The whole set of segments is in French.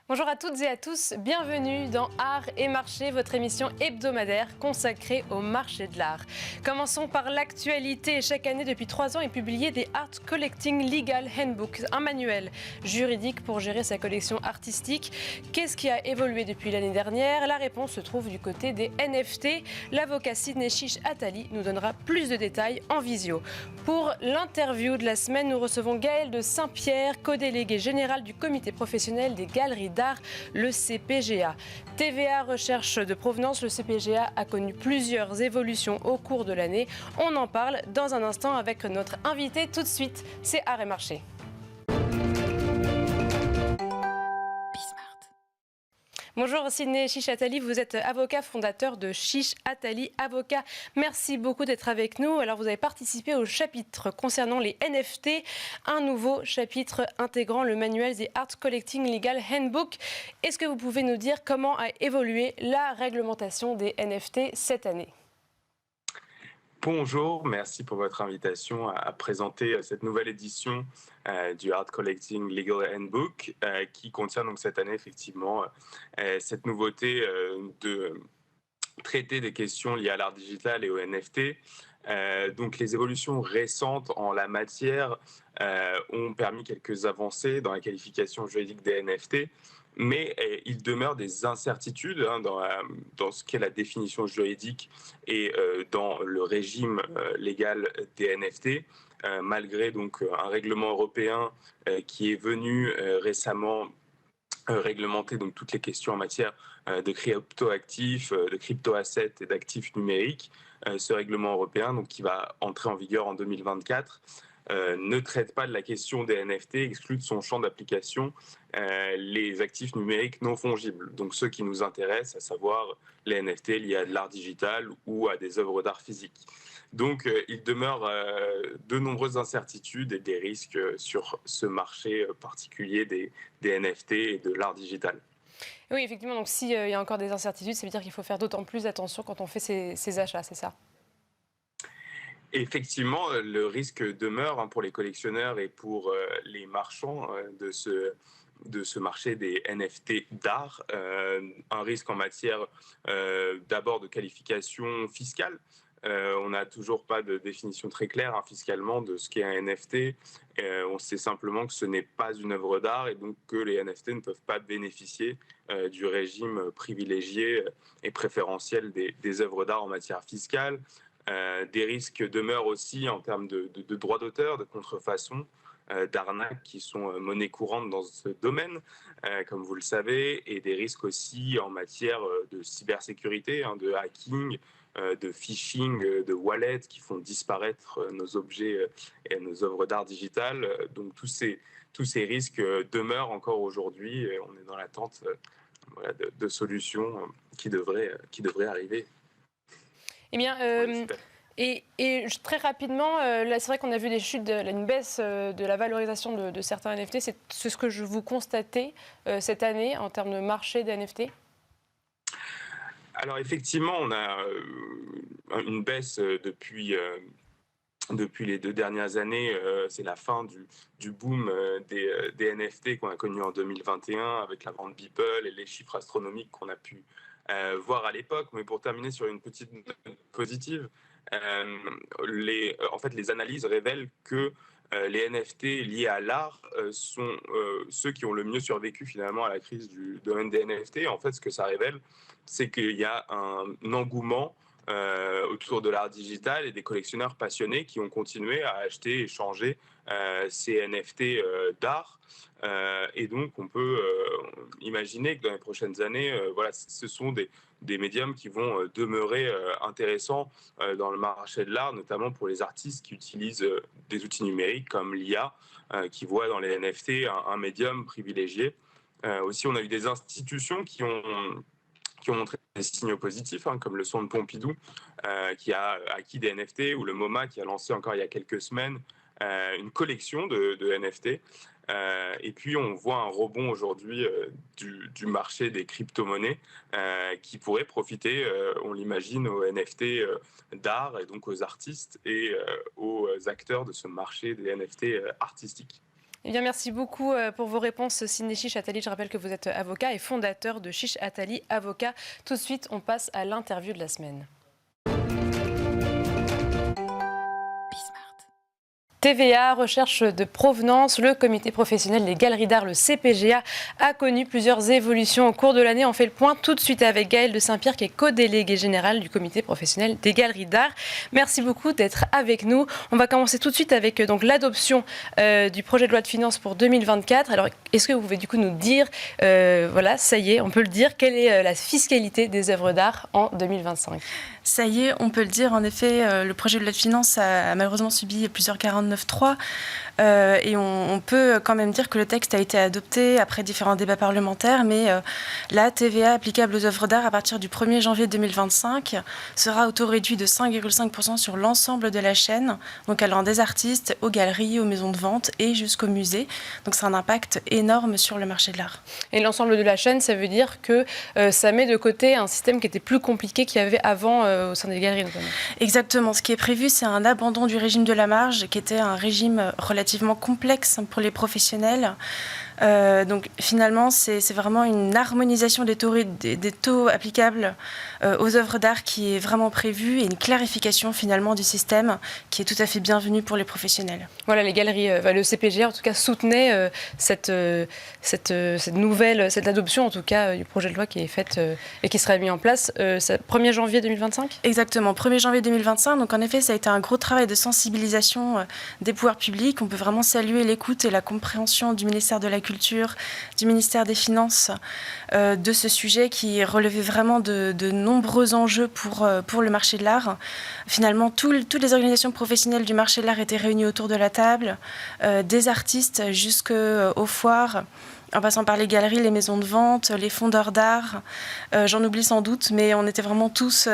Bonjour à toutes et à tous, bienvenue dans Art et Marché, votre émission hebdomadaire consacrée au marché de l'art. Commençons par l'actualité. Chaque année, depuis 3 ans, est publié des Art Collecting Legal Handbook, un manuel juridique pour gérer sa collection artistique. Qu'est-ce qui a évolué depuis l'année dernière? La réponse se trouve du côté des NFT. L'avocat Sidney Chiche Attali nous donnera plus de détails en visio. Pour l'interview de la semaine, nous recevons Gaël de Saint-Pierre, co-délégué général du comité professionnel des galeries d'art, le CPGA. TVA recherche de provenance, le CPGA a connu plusieurs évolutions au cours de l'année. On en parle dans un instant avec notre invité. Tout de suite, c'est Art et Marché. Bonjour Sidney Chiche Attali, vous êtes avocat fondateur de Chiche Attali Avocat. Merci beaucoup d'être avec nous. Alors vous avez participé au chapitre concernant les NFT, un nouveau chapitre intégrant le manuel des Art Collecting Legal Handbook. Est-ce que vous pouvez nous dire comment a évolué la réglementation des NFT cette année ? Bonjour, merci pour votre invitation à présenter cette nouvelle édition du Art Collecting Legal Handbook qui contient donc cette année effectivement cette nouveauté de traiter des questions liées à l'art digital et aux NFT. Donc les évolutions récentes en la matière ont permis quelques avancées dans la qualification juridique des NFT. Mais il demeure des incertitudes dans ce qu'est la définition juridique et dans le régime légal des NFT, malgré donc un règlement européen qui est venu récemment réglementer donc toutes les questions en matière de cryptoactifs, de crypto-assets et d'actifs numériques. Ce règlement européen, donc, qui va entrer en vigueur en 2024, ne traite pas de la question des NFT, exclut de son champ d'application les actifs numériques non fongibles, donc ceux qui nous intéressent, à savoir les NFT liés à de l'art digital ou à des œuvres d'art physique. Donc il demeure de nombreuses incertitudes et des risques sur ce marché particulier des NFT et de l'art digital. Oui, effectivement, donc s'il y a encore des incertitudes, ça veut dire qu'il faut faire d'autant plus attention quand on fait ces achats, c'est ça ? Effectivement, le risque demeure pour les collectionneurs et pour les marchands de ce marché des NFT d'art. Un risque en matière d'abord de qualification fiscale. On n'a toujours pas de définition très claire fiscalement de ce qu'est un NFT. On sait simplement que ce n'est pas une œuvre d'art et donc que les NFT ne peuvent pas bénéficier du régime privilégié et préférentiel des œuvres d'art en matière fiscale. Des risques demeurent aussi en termes de droits d'auteur, de contrefaçon, d'arnaques qui sont monnaie courante dans ce domaine, comme vous le savez, et des risques aussi en matière de cybersécurité, de hacking, de phishing, de wallets qui font disparaître nos objets et nos œuvres d'art digital. Donc tous ces risques demeurent encore aujourd'hui et on est dans l'attente de solutions qui devraient arriver. Eh bien, et très rapidement, là, c'est vrai qu'on a vu des chutes, une baisse de la valorisation de certains NFT. C'est ce que vous constatez cette année en termes de marché des NFT ? Alors effectivement, on a une baisse depuis les 2 dernières années. C'est la fin du boom des NFT qu'on a connu en 2021 avec la vente Beeple et les chiffres astronomiques qu'on a pu voir à l'époque. Mais pour terminer sur une petite note positive, en fait, les analyses révèlent que les NFT liés à l'art sont ceux qui ont le mieux survécu finalement à la crise du domaine des NFT. En fait, ce que ça révèle, c'est qu'il y a un engouement autour de l'art digital et des collectionneurs passionnés qui ont continué à acheter et échanger ces NFT d'art. Et donc, on peut imaginer que dans les prochaines années, ce sont des médiums qui vont demeurer intéressants dans le marché de l'art, notamment pour les artistes qui utilisent des outils numériques comme l'IA, qui voient dans les NFT un médium privilégié. Aussi, on a eu des institutions qui ont montré des signaux positifs, comme le Centre Pompidou, qui a acquis des NFT, ou le MoMA, qui a lancé encore il y a quelques semaines une collection de NFT. Et puis, on voit un rebond aujourd'hui du marché des crypto-monnaies qui pourrait profiter, on l'imagine, aux NFT d'art et donc aux artistes et aux acteurs de ce marché des NFT artistiques. Eh bien, merci beaucoup pour vos réponses, Sidney Chiche Attali. Je rappelle que vous êtes avocat et fondateur de Chiche Attali Avocat. Tout de suite, on passe à l'interview de la semaine. TVA, recherche de provenance, le comité professionnel des galeries d'art, le CPGA, a connu plusieurs évolutions au cours de l'année. On fait le point tout de suite avec Gaëlle de Saint-Pierre, qui est co-déléguée générale du comité professionnel des galeries d'art. Merci beaucoup d'être avec nous. On va commencer tout de suite avec donc l'adoption du projet de loi de finances pour 2024. Alors, est-ce que vous pouvez du coup nous dire, voilà, ça y est, on peut le dire, quelle est la fiscalité des œuvres d'art en 2025 ? Ça y est, on peut le dire. En effet, le projet de loi de finances a malheureusement subi plusieurs 49.3. Et on peut quand même dire que le texte a été adopté après différents débats parlementaires, mais la TVA applicable aux œuvres d'art à partir du 1er janvier 2025 sera au taux réduit de 5,5% sur l'ensemble de la chaîne, donc allant des artistes aux galeries, aux maisons de vente et jusqu'aux musées. Donc c'est un impact énorme sur le marché de l'art. Et l'ensemble de la chaîne, ça veut dire que ça met de côté un système qui était plus compliqué qu'il y avait avant au sein des galeries notamment. Exactement. Ce qui est prévu, c'est un abandon du régime de la marge, qui était un régime relativement complexe pour les professionnels. Donc finalement, c'est vraiment une harmonisation des taux applicables aux œuvres d'art qui est vraiment prévue et une clarification finalement du système qui est tout à fait bienvenue pour les professionnels. Voilà, les galeries, le CPGA en tout cas soutenait cette adoption en tout cas du projet de loi qui est faite et qui sera mis en place 1er janvier 2025 ? Exactement, 1er janvier 2025. Donc en effet, ça a été un gros travail de sensibilisation des pouvoirs publics. On peut vraiment saluer l'écoute et la compréhension du ministère de la Culture, du ministère des Finances de ce sujet qui relevait vraiment de nombreux enjeux pour le marché de l'art. Finalement, toutes les organisations professionnelles du marché de l'art étaient réunies autour de la table, des artistes jusqu'aux foires, en passant par les galeries, les maisons de vente, les fondeurs d'art. J'en oublie sans doute, mais on était vraiment tous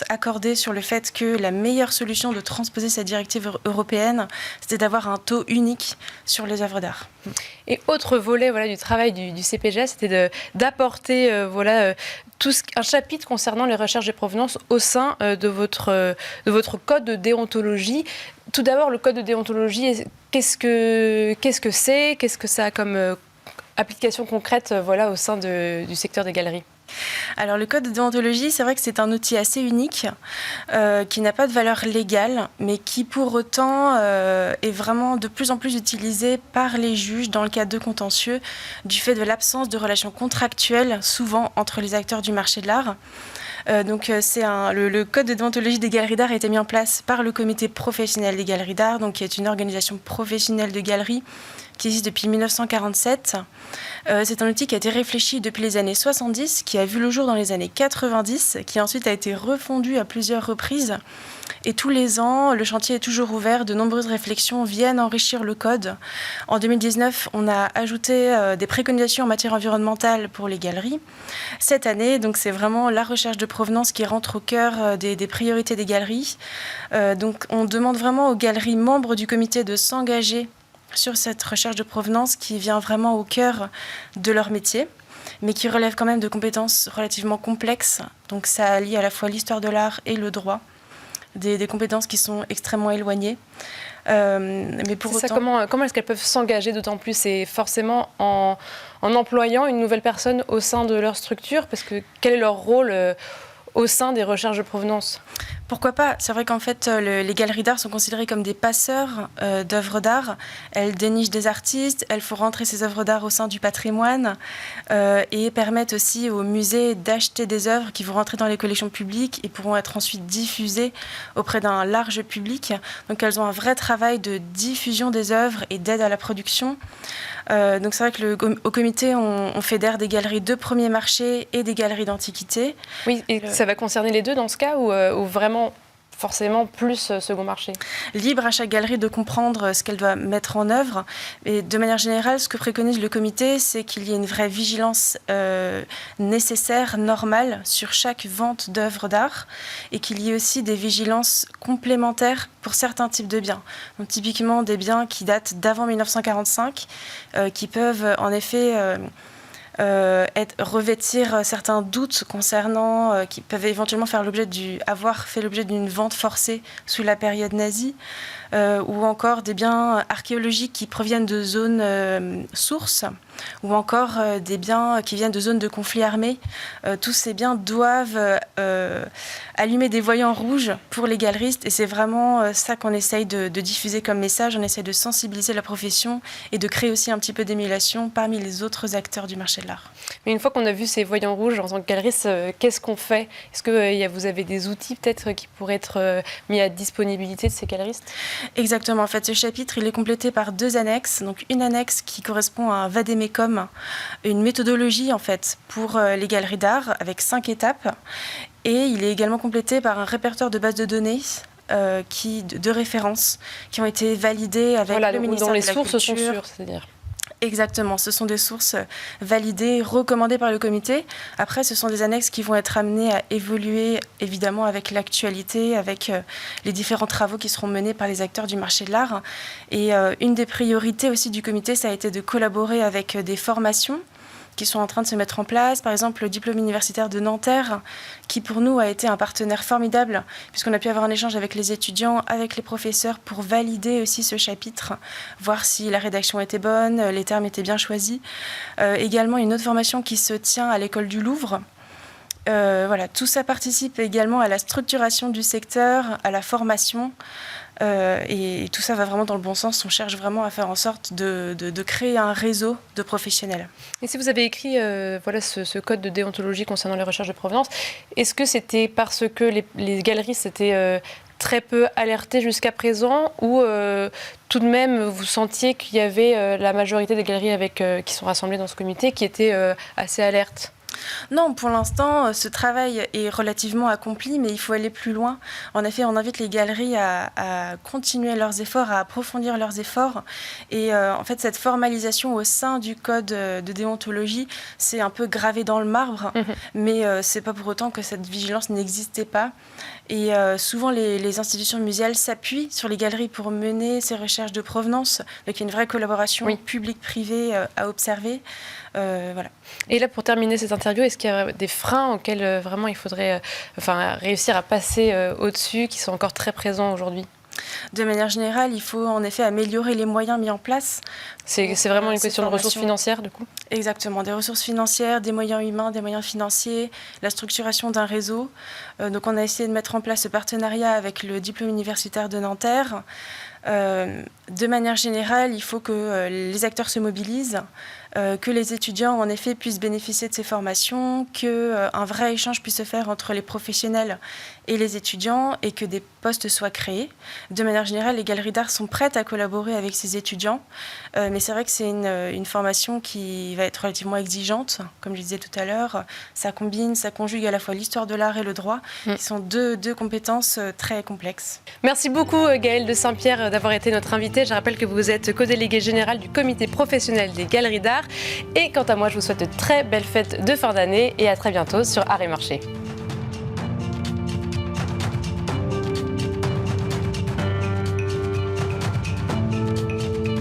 accordés sur le fait que la meilleure solution de transposer cette directive européenne, c'était d'avoir un taux unique sur les œuvres d'art. Et autre volet du travail du CPGA, c'était d'apporter un chapitre concernant les recherches de provenance au sein de votre code de déontologie. Tout d'abord, le code de déontologie, qu'est-ce que c'est ? Qu'est-ce que ça a comme application concrète au sein du secteur des galeries ? Alors le code de déontologie, c'est vrai que c'est un outil assez unique qui n'a pas de valeur légale, mais qui pour autant est vraiment de plus en plus utilisé par les juges dans le cadre de contentieux du fait de l'absence de relations contractuelles souvent entre les acteurs du marché de l'art. Donc le code de déontologie des galeries d'art a été mis en place par le comité professionnel des galeries d'art, donc qui est une organisation professionnelle de galeries qui existe depuis 1947. C'est un outil qui a été réfléchi depuis les années 70, qui a vu le jour dans les années 90, qui ensuite a été refondu à plusieurs reprises. Et tous les ans, le chantier est toujours ouvert. De nombreuses réflexions viennent enrichir le code. En 2019, on a ajouté des préconisations en matière environnementale pour les galeries. Cette année, donc, c'est vraiment la recherche de provenance qui rentre au cœur des priorités des galeries. Donc, on demande vraiment aux galeries membres du comité de s'engager sur cette recherche de provenance qui vient vraiment au cœur de leur métier, mais qui relève quand même de compétences relativement complexes. Donc ça allie à la fois l'histoire de l'art et le droit, des compétences qui sont extrêmement éloignées. Mais pour autant... Comment est-ce qu'elles peuvent s'engager d'autant plus ? C'est forcément en employant une nouvelle personne au sein de leur structure, parce que quel est leur rôle au sein des recherches de provenance ? Pourquoi pas ? C'est vrai qu'en fait, les galeries d'art sont considérées comme des passeurs d'œuvres d'art. Elles dénichent des artistes, elles font rentrer ces œuvres d'art au sein du patrimoine et permettent aussi aux musées d'acheter des œuvres qui vont rentrer dans les collections publiques et pourront être ensuite diffusées auprès d'un large public. Donc elles ont un vrai travail de diffusion des œuvres et d'aide à la production. Donc c'est vrai qu'au comité, on fédère des galeries de premier marché et des galeries d'antiquité. Oui, et ça va concerner les deux dans ce cas ou vraiment forcément plus second marché. Libre à chaque galerie de comprendre ce qu'elle doit mettre en œuvre. Et de manière générale, ce que préconise le comité, c'est qu'il y ait une vraie vigilance nécessaire, normale, sur chaque vente d'œuvres d'art et qu'il y ait aussi des vigilances complémentaires pour certains types de biens. Donc, typiquement des biens qui datent d'avant 1945, qui peuvent en effet revêtir certains doutes concernant, qui peuvent éventuellement avoir fait l'objet d'une vente forcée sous la période nazie, ou encore des biens archéologiques qui proviennent de zones sources, ou encore des biens qui viennent de zones de conflits armés. Tous ces biens doivent allumer des voyants rouges pour les galeristes, et c'est vraiment ça qu'on essaye de diffuser comme message. On essaye de sensibiliser la profession et de créer aussi un petit peu d'émulation parmi les autres acteurs du marché de l'art. Mais une fois qu'on a vu ces voyants rouges en tant que galeriste, qu'est-ce qu'on fait? Est-ce que vous avez des outils peut-être qui pourraient être mis à disponibilité de ces galeristes? Exactement. En fait, ce chapitre, il est complété par 2 annexes. Donc, une annexe qui correspond à un vadémécum, une méthodologie en fait pour les galeries d'art avec 5 étapes. Et il est également complété par un répertoire de bases de données de références qui ont été validées avec le ministère de la Culture. Dont les sources sont sûres, c'est-à-dire. Exactement, ce sont des sources validées, recommandées par le comité. Après, ce sont des annexes qui vont être amenées à évoluer, évidemment, avec l'actualité, avec les différents travaux qui seront menés par les acteurs du marché de l'art. Et une des priorités aussi du comité, ça a été de collaborer avec des formations qui sont en train de se mettre en place. Par exemple, le diplôme universitaire de Nanterre, qui pour nous a été un partenaire formidable, puisqu'on a pu avoir un échange avec les étudiants, avec les professeurs, pour valider aussi ce chapitre, voir si la rédaction était bonne, les termes étaient bien choisis. Également, une autre formation qui se tient à l'école du Louvre. Voilà, tout ça participe également à la structuration du secteur, à la formation. Et tout ça va vraiment dans le bon sens. On cherche vraiment à faire en sorte de créer un réseau de professionnels. Et si vous avez écrit ce code de déontologie concernant les recherches de provenance, est-ce que c'était parce que les galeristes étaient très peu alertés jusqu'à présent, ou tout de même vous sentiez qu'il y avait la majorité des galeries qui sont rassemblées dans ce comité qui étaient assez alertes? Non, pour l'instant, ce travail est relativement accompli, mais il faut aller plus loin. En effet, on invite les galeries à continuer leurs efforts, à approfondir leurs efforts. Et en fait, cette formalisation au sein du code de déontologie, c'est un peu gravé dans le marbre, mais c'est pas pour autant que cette vigilance n'existait pas. Et souvent, les institutions muséales s'appuient sur les galeries pour mener ces recherches de provenance. Donc, il y a une vraie collaboration publique-privée à observer. Voilà. Et là, pour terminer cette interview, est-ce qu'il y a des freins auxquels vraiment il faudrait réussir à passer au-dessus, qui sont encore très présents aujourd'hui? De manière générale, il faut en effet améliorer les moyens mis en place. C'est vraiment une question de ressources financières, du coup? Exactement, des ressources financières, des moyens humains, des moyens financiers, la structuration d'un réseau. Donc on a essayé de mettre en place ce partenariat avec le diplôme universitaire de Nanterre. De manière générale, il faut que les acteurs se mobilisent, que les étudiants en effet puissent bénéficier de ces formations, qu'un vrai échange puisse se faire entre les professionnels et les étudiants et que des postes soient créés. De manière générale, les galeries d'art sont prêtes à collaborer avec ces étudiants, mais c'est vrai que c'est une formation qui va être relativement exigeante, comme je disais tout à l'heure. Ça conjugue à la fois l'histoire de l'art et le droit, qui sont deux compétences très complexes. Merci beaucoup Gaëlle de Saint-Pierre d'avoir été notre invitée. Je rappelle que vous êtes co-déléguée générale du comité professionnel des galeries d'art. Et quant à moi, je vous souhaite de très belles fêtes de fin d'année et à très bientôt sur Art et Marché.